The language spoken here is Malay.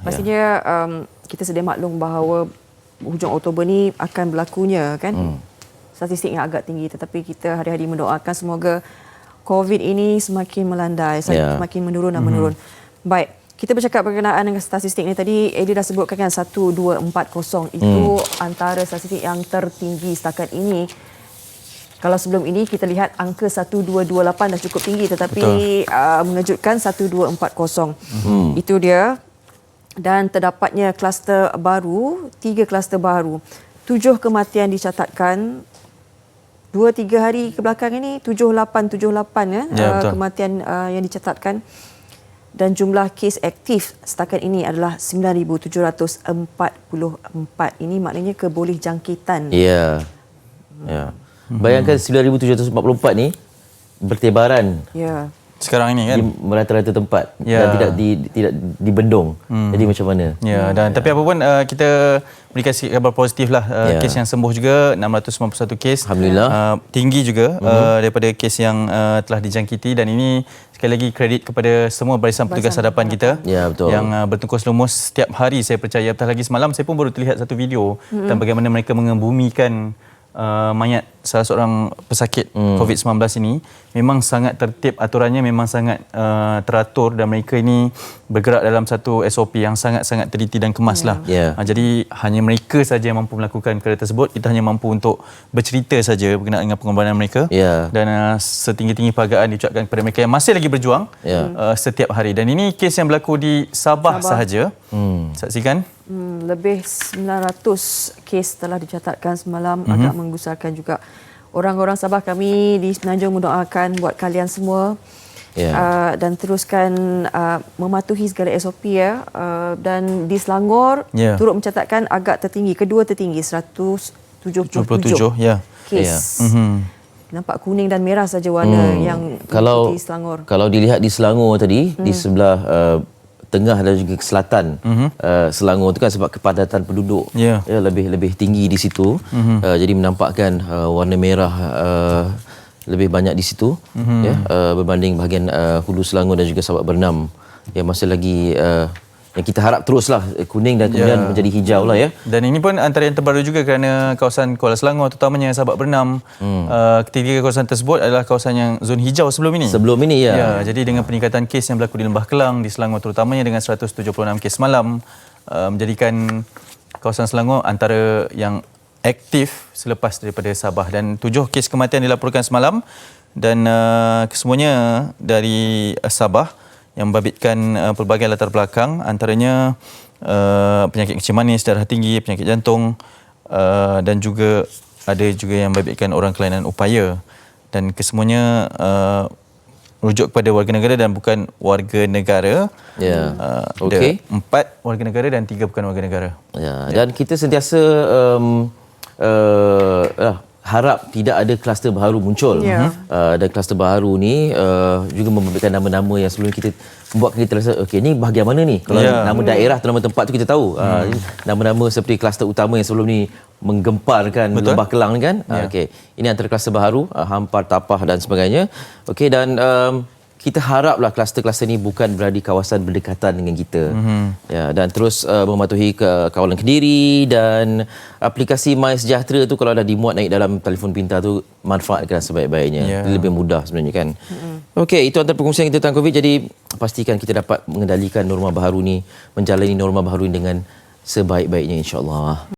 Pastinya kita sedia maklum bahawa hujung Oktober ni akan berlakunya kan statistik yang agak tinggi, tetapi kita hari-hari mendoakan semoga COVID ini semakin melandai, semakin menurun dan menurun. Baik, kita bercakap berkenaan dengan statistik ni tadi, Eddie dah sebutkan kan 1240 itu antara statistik yang tertinggi setakat ini. Kalau sebelum ini kita lihat angka 1228 dah cukup tinggi, tetapi mengejutkan 1240. Itu dia. Dan terdapatnya kluster baru, 3 kluster baru. 7 kematian dicatatkan. 2-3 hari kebelakang ini 78 kematian yang dicatatkan. Dan jumlah kes aktif setakat ini adalah 9,744. Ini maknanya keboleh jangkitan. Ya. Bayangkan 9,744 ni bertebaran. Ya. Sekarang ini kan di merata-rata tempat dan tidak dibendung. Jadi macam mana? Ya, dan tapi apa pun kita berikan kabar positif lah. Kes yang sembuh juga 691 kes. Alhamdulillah. Tinggi juga daripada kes yang telah dijangkiti, dan ini sekali lagi kredit kepada semua barisan petugas hadapan kita yang bertungkus lumus setiap hari. Saya percaya, apatah lagi semalam saya pun baru terlihat satu video tentang bagaimana mereka mengebumikan mayat salah seorang pesakit COVID-19 ini. Memang sangat tertib, aturannya memang sangat teratur, dan mereka ini bergerak dalam satu SOP yang sangat-sangat teliti dan kemas lah. Jadi hanya mereka saja yang mampu melakukan perkara tersebut. Kita hanya mampu untuk bercerita saja berkenaan dengan pengorbanan mereka. Dan setinggi-tinggi penghargaan diucapkan kepada mereka yang masih lagi berjuang setiap hari. Dan ini kes yang berlaku di Sabah sahaja. Saksikan. Lebih 900 kes telah dicatatkan semalam. Agak menggusarkan juga. Orang-orang Sabah, kami di Semenanjung mendoakan buat kalian semua dan teruskan mematuhi segala SOP dan di Selangor turut mencatatkan agak tertinggi, kedua tertinggi 177 kes. Nampak kuning dan merah saja warna yang di Selangor. Kalau dilihat di Selangor tadi, di sebelah tengah dan juga ke selatan Selangor itu kan sebab kepadatan penduduk lebih tinggi di situ, jadi menampakkan warna merah lebih banyak di situ berbanding bahagian hulu Selangor dan juga Sabak Bernam yang masih lagi yang kita harap teruslah kuning dan kemudian menjadi hijau lah ya. Dan ini pun antara yang terbaru juga kerana kawasan Kuala Selangor terutamanya Sabak Bernam, ketiga kawasan tersebut adalah kawasan yang zon hijau sebelum ini. Jadi dengan peningkatan kes yang berlaku di Lembah Kelang, di Selangor terutamanya dengan 176 kes semalam, menjadikan kawasan Selangor antara yang aktif selepas daripada Sabah. Dan 7 kes kematian dilaporkan semalam, dan kesemuanya dari Sabah yang membabitkan pelbagai latar belakang, antaranya penyakit kencing manis, darah tinggi, penyakit jantung, dan juga ada juga yang membabitkan orang kelainan upaya. Dan kesemuanya merujuk kepada warga negara dan bukan warga negara. Ada 4 warga negara dan 3 bukan warga negara. Dan kita sentiasa harap tidak ada kluster baru muncul. Dan kluster baru ni juga membabitkan nama-nama yang sebelum kita membuatkan kita rasa okey, ni bahagian mana ni? Kalau nama daerah atau nama tempat tu kita tahu. Nama-nama seperti kluster utama yang sebelum ni menggemparkan Lembah Kelang kan. Okey, ini antara kluster baru, Hampar, Tapah dan sebagainya. Okey, dan kita haraplah kluster-kluster ini bukan berada di kawasan berdekatan dengan kita. Dan terus mematuhi kawalan Kediri, dan aplikasi MySejahtera tu kalau dah dimuat naik dalam telefon pintar tu, manfaatkan sebaik-baiknya. Lebih mudah sebenarnya kan. Okey, itu antara perkongsian kita tentang COVID. Jadi pastikan kita dapat mengendalikan norma baru ni, menjalani norma baru ni dengan sebaik-baiknya insya-Allah.